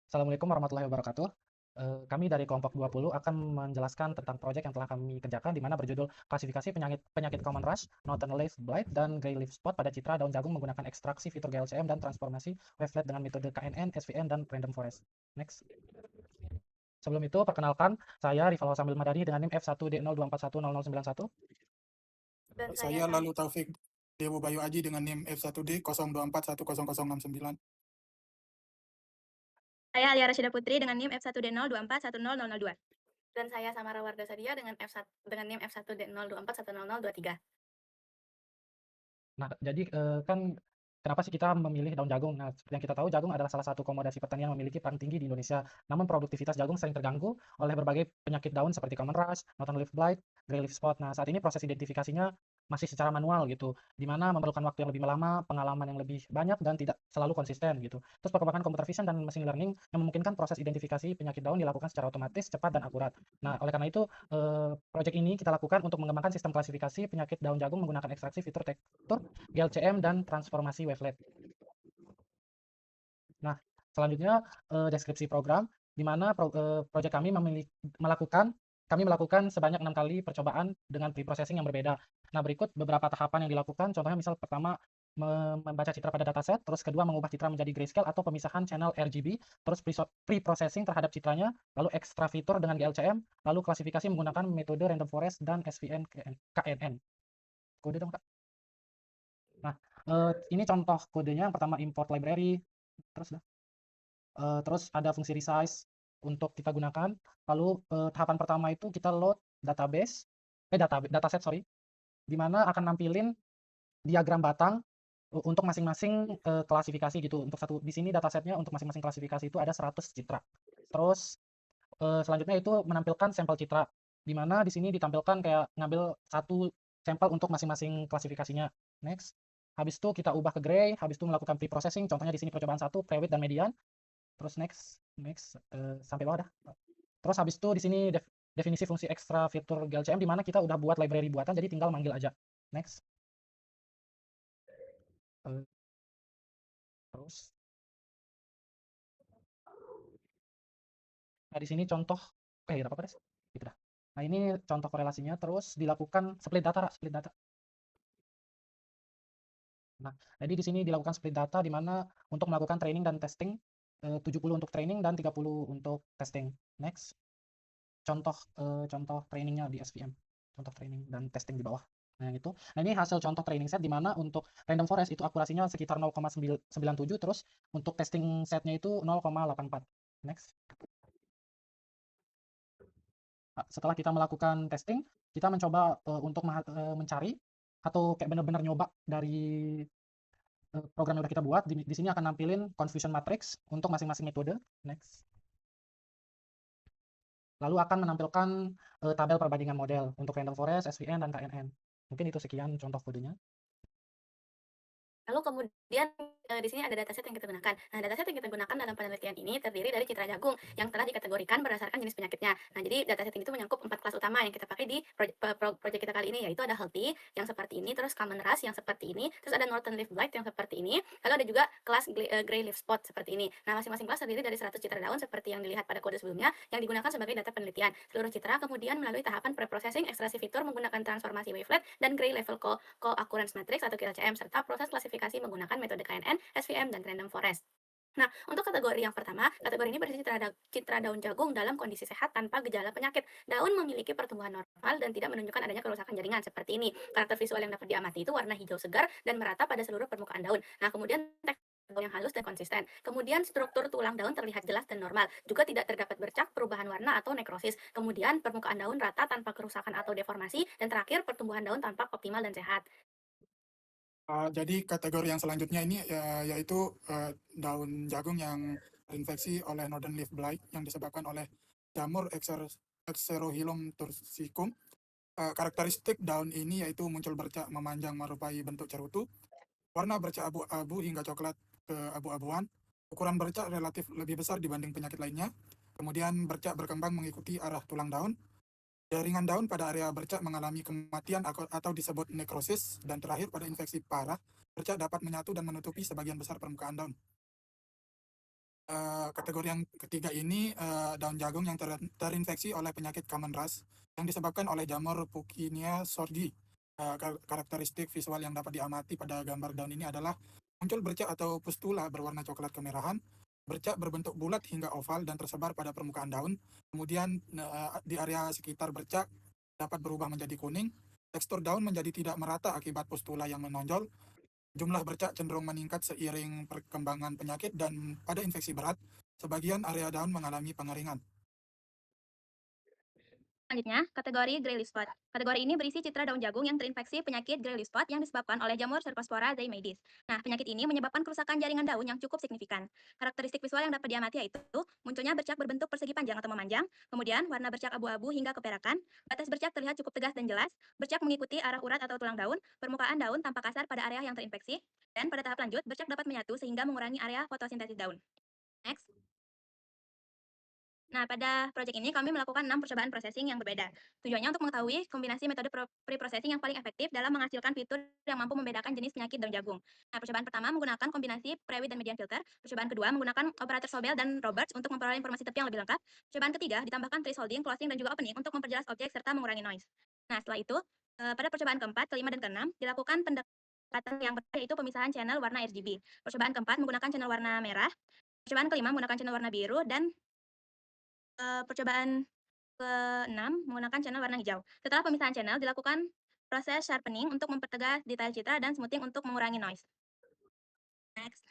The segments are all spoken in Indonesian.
Assalamualaikum warahmatullahi wabarakatuh. Kami dari kelompok 20 akan menjelaskan tentang proyek yang telah kami kerjakan di mana berjudul klasifikasi penyakit penyakit common rash, northern leaf blight, dan grey leaf spot pada citra daun jagung menggunakan ekstraksi fitur GLCM dan transformasi wavelet dengan metode KNN, SVN, dan random forest. Next. Sebelum itu, perkenalkan, saya Rival Sambil Madani dengan NIM F1D02410091. Dan Saya Lalu Taufik Dewo Bayu Aji dengan NIM F1D 02410069. saya Alia Rasyida Putri dengan NIM F1D024100002. Dan saya Samara Warda Sadia dengan NIM F1D024100023. Nah, jadi kan kenapa sih kita memilih daun jagung? Nah, seperti yang kita tahu, jagung adalah salah satu komodasi pertanian yang memiliki peran tinggi di Indonesia. Namun produktivitas jagung sering terganggu oleh berbagai penyakit daun seperti common rush, northern leaf blight, grey leaf spot. Nah, saat ini proses identifikasinya masih secara manual gitu, di mana memerlukan waktu yang lebih lama, pengalaman yang lebih banyak, dan tidak selalu konsisten gitu. Terus perkembangan computer vision dan machine learning yang memungkinkan proses identifikasi penyakit daun dilakukan secara otomatis, cepat, dan akurat. Nah, oleh karena itu, proyek ini kita lakukan untuk mengembangkan sistem klasifikasi penyakit daun jagung menggunakan ekstraksi fitur tekstur GLCM dan transformasi wavelet. Nah, selanjutnya deskripsi program, di mana proyek kami kami melakukan sebanyak 6 kali percobaan dengan preprocessing yang berbeda. Nah, berikut beberapa tahapan yang dilakukan. Contohnya misal pertama membaca citra pada dataset, terus kedua mengubah citra menjadi grayscale atau pemisahan channel RGB, terus preprocessing terhadap citranya, lalu ekstra fitur dengan GLCM, lalu klasifikasi menggunakan metode random forest dan SVN KNN. Kode dong, Kak. Nah, ini contoh kodenya. Yang pertama import library, terus terus ada fungsi resize untuk kita gunakan. Lalu tahapan pertama itu kita load database, dataset sorry, di mana akan nampilin diagram batang untuk masing-masing klasifikasi gitu. Untuk satu di sini datasetnya untuk masing-masing klasifikasi itu ada 100 citra. Terus selanjutnya itu menampilkan sampel citra, di mana di sini ditampilkan kayak ngambil satu sampel untuk masing-masing klasifikasinya. Next. Habis itu kita ubah ke gray, habis itu melakukan pre-processing, contohnya di sini percobaan 1, pre-width dan median. Terus next sampai bawah dah. Terus habis itu di sini definisi fungsi ekstra fitur GLCM di mana kita udah buat library buatan, jadi tinggal manggil aja. Next. Terus nah di sini contoh tidak apa-apa deh. Gitu dah. Nah, ini contoh korelasinya, terus dilakukan split data. Nah, jadi di sini dilakukan split data di mana untuk melakukan training dan testing 70 untuk training dan 30 untuk testing. Next. Contoh trainingnya di SVM. Contoh training dan testing di bawah. Nah, yang itu. Nah, ini hasil contoh training set di mana untuk random forest itu akurasinya sekitar 0,97, terus untuk testing setnya itu 0,84. Next. Nah, setelah kita melakukan testing, kita mencoba untuk mencari atau kayak benar-benar nyoba dari program yang udah kita buat. Di sini akan nampilin confusion matrix untuk masing-masing metode. Next. Lalu akan menampilkan tabel perbandingan model untuk random forest, SVN, dan KNN. Mungkin itu sekian contoh kodenya. Lalu kemudian di sini ada dataset yang kita gunakan. Nah, dataset yang kita gunakan dalam penelitian ini terdiri dari citra jagung yang telah dikategorikan berdasarkan jenis penyakitnya. Nah, jadi dataset ini tuh menyangkup 4 kelas utama yang kita pakai di proyek kita kali ini, yaitu ada healthy yang seperti ini, terus common rush yang seperti ini, terus ada northern leaf blight yang seperti ini, lalu ada juga kelas grey leaf spot seperti ini. Nah, masing-masing kelas terdiri dari 100 citra daun seperti yang dilihat pada kode sebelumnya yang digunakan sebagai data penelitian. Seluruh citra kemudian melalui tahapan preprocessing, ekstraksi fitur menggunakan transformasi wavelet dan gray level co-occurrence matrix atau GLCM serta proses klasifikasi menggunakan metode KNN, SVM, dan random forest. Nah, untuk kategori yang pertama, kategori ini berisi citra daun jagung dalam kondisi sehat tanpa gejala penyakit. Daun memiliki pertumbuhan normal dan tidak menunjukkan adanya kerusakan jaringan seperti ini. Karakter visual yang dapat diamati itu warna hijau segar dan merata pada seluruh permukaan daun. Nah, kemudian daun yang halus dan konsisten. Kemudian struktur tulang daun terlihat jelas dan normal. Juga tidak terdapat bercak, perubahan warna atau nekrosis. Kemudian permukaan daun rata tanpa kerusakan atau deformasi. Dan terakhir pertumbuhan daun tampak optimal dan sehat. Jadi kategori yang selanjutnya ini yaitu daun jagung yang terinfeksi oleh northern leaf blight yang disebabkan oleh jamur Exerohilum tursicum. Karakteristik daun ini yaitu muncul bercak memanjang merupai bentuk cerutu, warna bercak abu-abu hingga coklat ke abu-abuan, ukuran bercak relatif lebih besar dibanding penyakit lainnya, kemudian bercak berkembang mengikuti arah tulang daun, jaringan daun pada area bercak mengalami kematian atau disebut nekrosis, dan terakhir pada infeksi parah, bercak dapat menyatu dan menutupi sebagian besar permukaan daun. Kategori yang ketiga ini daun jagung yang terinfeksi oleh penyakit common rust yang disebabkan oleh jamur Puccinia sordi. Karakteristik visual yang dapat diamati pada gambar daun ini adalah muncul bercak atau pustula berwarna coklat kemerahan, bercak berbentuk bulat hingga oval dan tersebar pada permukaan daun. Kemudian di area sekitar bercak dapat berubah menjadi kuning. Tekstur daun menjadi tidak merata akibat pustula yang menonjol. Jumlah bercak cenderung meningkat seiring perkembangan penyakit dan pada infeksi berat, sebagian area daun mengalami pengeringan. Selanjutnya, kategori grey leaf spot. Kategori ini berisi citra daun jagung yang terinfeksi penyakit grey leaf spot yang disebabkan oleh jamur Cercospora zaimedis. Nah, penyakit ini menyebabkan kerusakan jaringan daun yang cukup signifikan. Karakteristik visual yang dapat diamati yaitu munculnya bercak berbentuk persegi panjang atau memanjang, kemudian warna bercak abu-abu hingga keperakan, batas bercak terlihat cukup tegas dan jelas, bercak mengikuti arah urat atau tulang daun, permukaan daun tampak kasar pada area yang terinfeksi, dan pada tahap lanjut, bercak dapat menyatu sehingga mengurangi area fotosintesis daun. Next. Nah, pada proyek ini kami melakukan 6 percobaan processing yang berbeda. Tujuannya untuk mengetahui kombinasi metode pre-processing yang paling efektif dalam menghasilkan fitur yang mampu membedakan jenis penyakit daun jagung. Nah, percobaan pertama menggunakan kombinasi Prewitt dan median filter. Percobaan kedua menggunakan operator Sobel dan Roberts untuk memperoleh informasi tepi yang lebih lengkap. Percobaan ketiga ditambahkan thresholding, closing, dan juga opening untuk memperjelas objek serta mengurangi noise. Nah, setelah itu, pada percobaan keempat, kelima, dan keenam dilakukan pendekatan yang berbeda yaitu pemisahan channel warna RGB. Percobaan keempat menggunakan channel warna merah. Percobaan kelima menggunakan channel warna biru dan percobaan ke-6 menggunakan channel warna hijau. Setelah pemisahan channel, dilakukan proses sharpening untuk mempertegas detail citra dan smoothing untuk mengurangi noise. Next.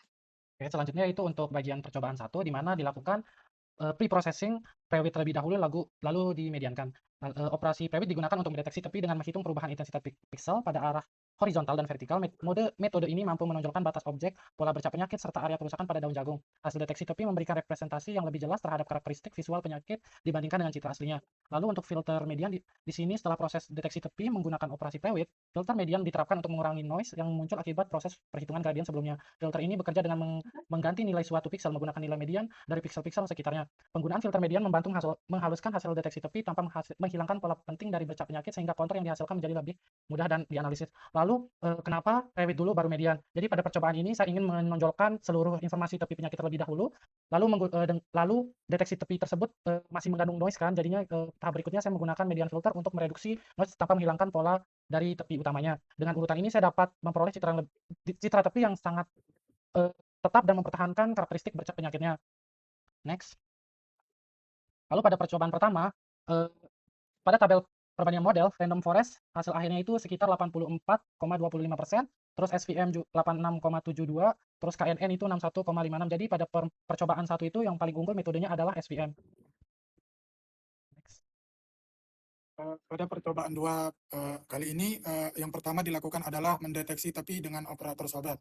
Oke, selanjutnya itu untuk bagian percobaan 1 di mana dilakukan pre-processing Prewitt terlebih dahulu lalu dimediankan. Operasi Prewitt digunakan untuk mendeteksi tepi dengan menghitung perubahan intensitas pixel pada arah horizontal dan vertikal. Metode ini mampu menonjolkan batas objek, pola bercak penyakit, serta area kerusakan pada daun jagung. Hasil deteksi tepi memberikan representasi yang lebih jelas terhadap karakteristik visual penyakit dibandingkan dengan citra aslinya. Lalu untuk filter median di sini setelah proses deteksi tepi menggunakan operasi Prewitt, filter median diterapkan untuk mengurangi noise yang muncul akibat proses perhitungan gradien sebelumnya. Filter ini bekerja dengan mengganti nilai suatu pixel menggunakan nilai median dari pixel-pixel sekitarnya. Penggunaan filter median membantu menghaluskan hasil deteksi tepi tanpa menghilangkan pola penting dari bercak penyakit sehingga kontur yang dihasilkan menjadi lebih mudah dan dianalisis. Lalu kenapa Prewitt dulu baru median? Jadi pada percobaan ini saya ingin menonjolkan seluruh informasi tepi penyakit terlebih dahulu, lalu deteksi tepi tersebut masih mengandung noise kan, jadinya tahap berikutnya saya menggunakan median filter untuk mereduksi noise tanpa menghilangkan pola dari tepi utamanya. Dengan urutan ini saya dapat memperoleh citra tepi yang sangat tetap dan mempertahankan karakteristik bercak penyakitnya. Next. Lalu pada percobaan pertama, pada tabel perbandingan model, random forest hasil akhirnya itu sekitar 84,25%, terus SVM 86,72, terus KNN itu 61,56. Jadi pada percobaan satu itu yang paling unggul metodenya adalah SVM. Next. Pada percobaan 2 kali ini, yang pertama dilakukan adalah mendeteksi tepi dengan operator Sobel.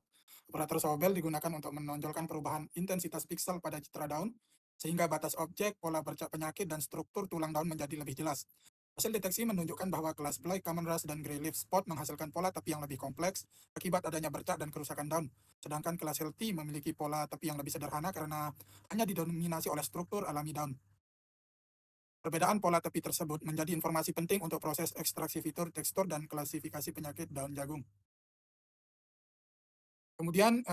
Operator Sobel digunakan untuk menonjolkan perubahan intensitas pixel pada citra daun, sehingga batas objek, pola bercak penyakit, dan struktur tulang daun menjadi lebih jelas. Hasil deteksi menunjukkan bahwa kelas Blight, Common Rust, dan Grey Leaf Spot menghasilkan pola tepi yang lebih kompleks akibat adanya bercak dan kerusakan daun. Sedangkan kelas Healthy memiliki pola tepi yang lebih sederhana karena hanya didominasi oleh struktur alami daun. Perbedaan pola tepi tersebut menjadi informasi penting untuk proses ekstraksi fitur, tekstur, dan klasifikasi penyakit daun jagung. Kemudian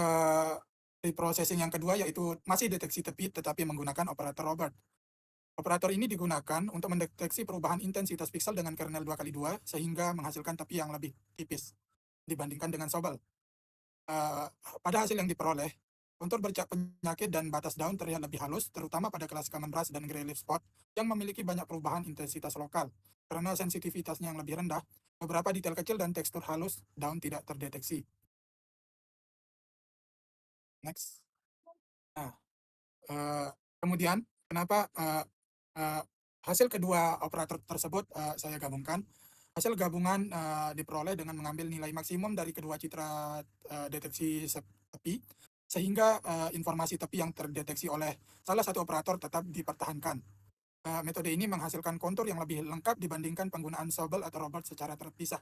reprocessing yang kedua yaitu masih deteksi tepi tetapi menggunakan operator Robert. Operator ini digunakan untuk mendeteksi perubahan intensitas pixel dengan kernel 2x2 sehingga menghasilkan tepi yang lebih tipis dibandingkan dengan Sobel. Pada hasil yang diperoleh, kontur bercak penyakit dan batas daun terlihat lebih halus, terutama pada kelas Common Rust dan Grey Leaf Spot yang memiliki banyak perubahan intensitas lokal. Karena sensitivitasnya yang lebih rendah, beberapa detail kecil dan tekstur halus daun tidak terdeteksi. Next. Nah, kemudian kenapa hasil kedua operator tersebut saya gabungkan. Hasil gabungan diperoleh dengan mengambil nilai maksimum dari kedua citra deteksi tepi, sehingga informasi tepi yang terdeteksi oleh salah satu operator tetap dipertahankan. Metode ini menghasilkan kontur yang lebih lengkap dibandingkan penggunaan Sobel atau Robert secara terpisah.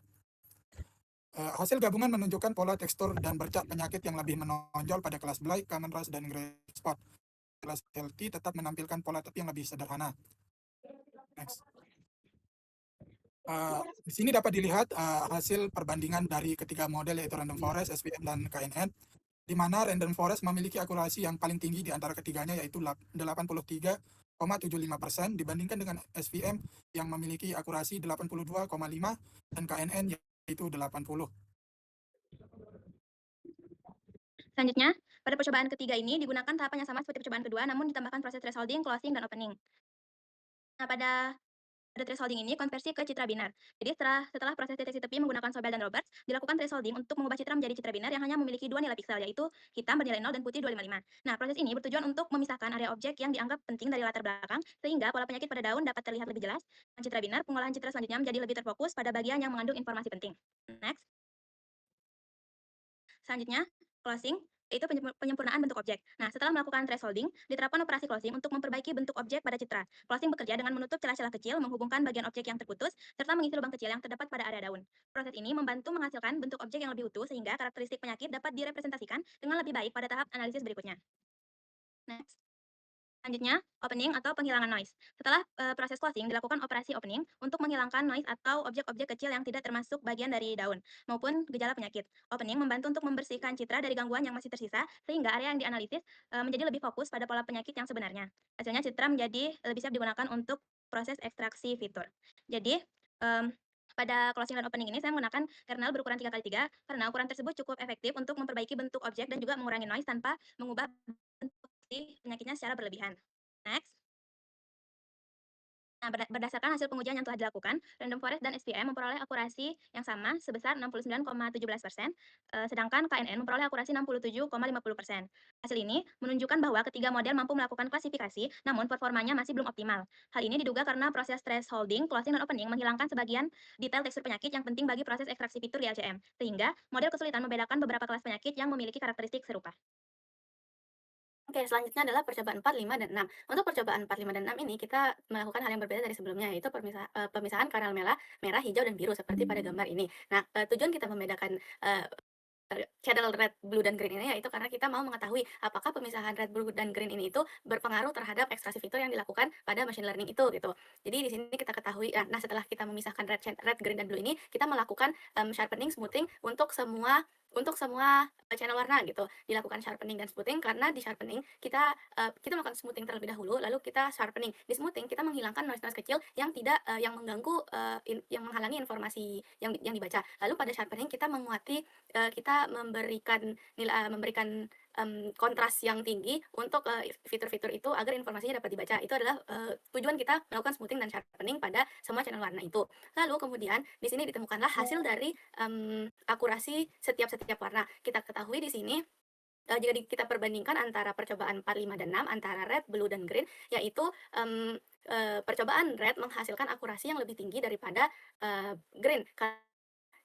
Hasil gabungan menunjukkan pola tekstur dan bercak penyakit yang lebih menonjol pada kelas Blight, Common Rust, dan Grey Spot. Kelas Healthy tetap menampilkan pola tepi yang lebih sederhana. Next. Di sini dapat dilihat hasil perbandingan dari ketiga model yaitu Random Forest, SVM, dan KNN. di mana Random Forest memiliki akurasi yang paling tinggi di antara ketiganya, yaitu 83,75% dibandingkan dengan SVM yang memiliki akurasi 82,5 dan KNN yaitu 80. Selanjutnya, pada percobaan ketiga ini digunakan tahapan yang sama seperti percobaan kedua, namun ditambahkan proses thresholding, closing, dan opening. Nah, pada thresholding ini konversi ke citra binar. Jadi setelah proses deteksi tepi menggunakan Sobel dan Roberts, dilakukan thresholding untuk mengubah citra menjadi citra binar yang hanya memiliki 2 nilai piksel, yaitu hitam bernilai 0 dan putih 255. Nah, proses ini bertujuan untuk memisahkan area objek yang dianggap penting dari latar belakang, sehingga pola penyakit pada daun dapat terlihat lebih jelas. Dengan citra binar, pengolahan citra selanjutnya menjadi lebih terfokus pada bagian yang mengandung informasi penting. Next. Selanjutnya, closing, yaitu penyempurnaan bentuk objek. Nah, setelah melakukan thresholding, diterapkan operasi closing untuk memperbaiki bentuk objek pada citra. Closing bekerja dengan menutup celah-celah kecil, menghubungkan bagian objek yang terputus, serta mengisi lubang kecil yang terdapat pada area daun. Proses ini membantu menghasilkan bentuk objek yang lebih utuh, sehingga karakteristik penyakit dapat direpresentasikan dengan lebih baik pada tahap analisis berikutnya. Next. Selanjutnya, opening atau penghilangan noise. Setelah proses closing, dilakukan operasi opening untuk menghilangkan noise atau objek-objek kecil yang tidak termasuk bagian dari daun, maupun gejala penyakit. Opening membantu untuk membersihkan citra dari gangguan yang masih tersisa, sehingga area yang dianalisis menjadi lebih fokus pada pola penyakit yang sebenarnya. Hasilnya, citra menjadi lebih siap digunakan untuk proses ekstraksi fitur. Jadi, pada closing dan opening ini saya menggunakan kernel berukuran 3x3, karena ukuran tersebut cukup efektif untuk memperbaiki bentuk objek dan juga mengurangi noise tanpa mengubah bentuk penyakitnya secara berlebihan. Next. Nah, berdasarkan hasil pengujian yang telah dilakukan, Random Forest dan SVM memperoleh akurasi yang sama sebesar 69,17%, sedangkan KNN memperoleh akurasi 67,50%. Hasil ini menunjukkan bahwa ketiga model mampu melakukan klasifikasi, namun performanya masih belum optimal. Hal ini diduga karena proses thresholding, closing, dan opening menghilangkan sebagian detail tekstur penyakit yang penting bagi proses ekstraksi fitur di LCM, sehingga model kesulitan membedakan beberapa kelas penyakit yang memiliki karakteristik serupa. Oke, selanjutnya adalah percobaan 4, 5, dan 6. Untuk percobaan 4, 5, dan 6 ini kita melakukan hal yang berbeda dari sebelumnya, yaitu pemisahan kanal merah, hijau, dan biru seperti pada gambar ini. Nah, tujuan kita membedakan channel red, blue, dan green ini yaitu karena kita mau mengetahui apakah pemisahan red, blue, dan green ini itu berpengaruh terhadap ekstraksi fitur yang dilakukan pada machine learning itu gitu. Jadi di sini kita ketahui, nah setelah kita memisahkan red, green, dan blue ini, kita melakukan sharpening, smoothing untuk semua channel warna gitu. Dilakukan sharpening dan smoothing karena di sharpening kita melakukan smoothing terlebih dahulu, lalu kita sharpening. Di smoothing kita menghilangkan noise kecil yang tidak yang mengganggu yang menghalangi informasi yang dibaca. Lalu pada sharpening kita menguati kita memberikan kontras yang tinggi untuk fitur-fitur itu agar informasinya dapat dibaca. Itu adalah tujuan kita melakukan smoothing dan sharpening pada semua channel warna itu. Lalu kemudian di sini ditemukanlah hasil dari akurasi setiap warna. Kita ketahui di sini jika kita perbandingkan antara percobaan 4, 5, dan 6 antara red, blue, dan green, yaitu percobaan red menghasilkan akurasi yang lebih tinggi daripada green.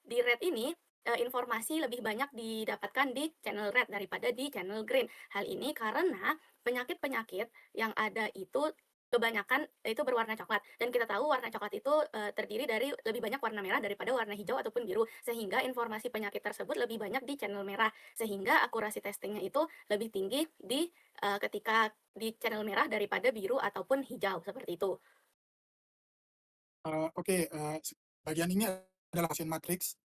Di red ini informasi lebih banyak didapatkan di channel red daripada di channel green. Hal ini karena penyakit-penyakit yang ada itu kebanyakan itu berwarna coklat, dan kita tahu warna coklat itu terdiri dari lebih banyak warna merah daripada warna hijau ataupun biru, sehingga informasi penyakit tersebut lebih banyak di channel merah, sehingga akurasi testingnya itu lebih tinggi di ketika di channel merah daripada biru ataupun hijau seperti itu. Oke, bagian ini adalah confusion matrix.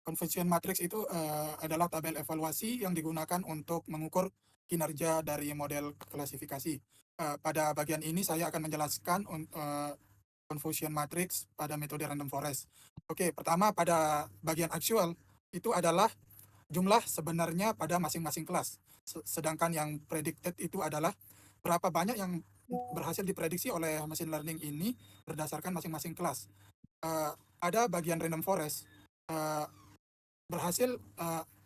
Confusion matrix itu adalah tabel evaluasi yang digunakan untuk mengukur kinerja dari model klasifikasi. Pada bagian ini saya akan menjelaskan confusion matrix pada metode random forest. Oke, pertama pada bagian actual itu adalah jumlah sebenarnya pada masing-masing kelas. Sedangkan yang predicted itu adalah berapa banyak yang berhasil diprediksi oleh machine learning ini berdasarkan masing-masing kelas. Pada bagian random forest berhasil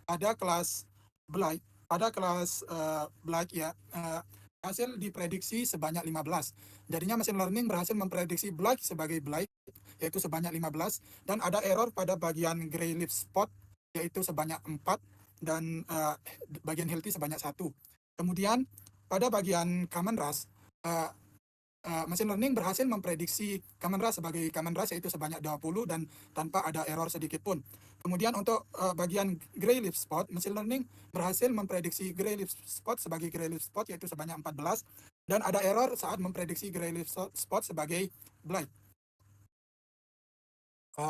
pada kelas blight, ya, hasil diprediksi sebanyak 15. Jadinya machine learning berhasil memprediksi blight sebagai blight, yaitu sebanyak 15, dan ada error pada bagian gray leaf spot, yaitu sebanyak 4, dan bagian healthy sebanyak 1. Kemudian pada bagian common rust, machine learning berhasil memprediksi common rust sebagai common rust, yaitu sebanyak 20 dan tanpa ada error sedikit pun. Kemudian untuk bagian gray leaf spot, machine learning berhasil memprediksi gray leaf spot sebagai gray leaf spot, yaitu sebanyak 14, dan ada error saat memprediksi gray leaf spot sebagai blight.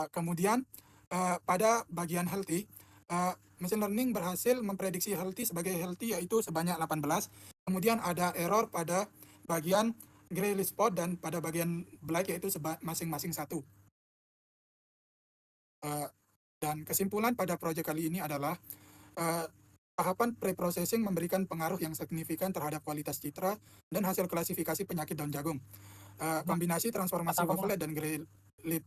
Kemudian pada bagian healthy, Machine learning berhasil memprediksi healthy sebagai healthy yaitu sebanyak 18. Kemudian ada error pada bagian gray list spot dan pada bagian black yaitu masing-masing 1. Dan kesimpulan pada proyek kali ini adalah tahapan pre-processing memberikan pengaruh yang signifikan terhadap kualitas citra dan hasil klasifikasi penyakit daun jagung. Kombinasi transformasi Kata wavelet dan gray leaf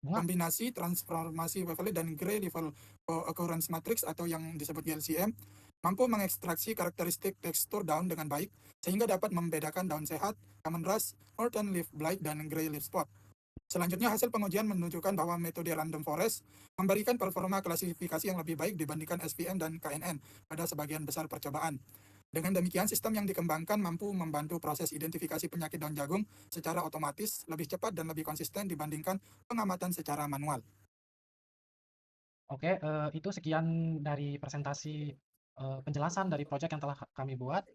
Bunga. Kombinasi transformasi wavelet dan gray level occurrence matrix atau yang disebut GLCM mampu mengekstraksi karakteristik tekstur daun dengan baik sehingga dapat membedakan daun sehat, common rust, northern leaf blight, dan gray leaf spot. Selanjutnya, hasil pengujian menunjukkan bahwa metode random forest memberikan performa klasifikasi yang lebih baik dibandingkan SVM dan KNN pada sebagian besar percobaan. Dengan demikian, sistem yang dikembangkan mampu membantu proses identifikasi penyakit daun jagung secara otomatis, lebih cepat dan lebih konsisten dibandingkan pengamatan secara manual. Oke, itu sekian dari presentasi penjelasan dari proyek yang telah kami buat.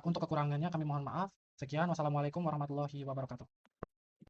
Untuk kekurangannya kami mohon maaf. Sekian, wassalamualaikum warahmatullahi wabarakatuh.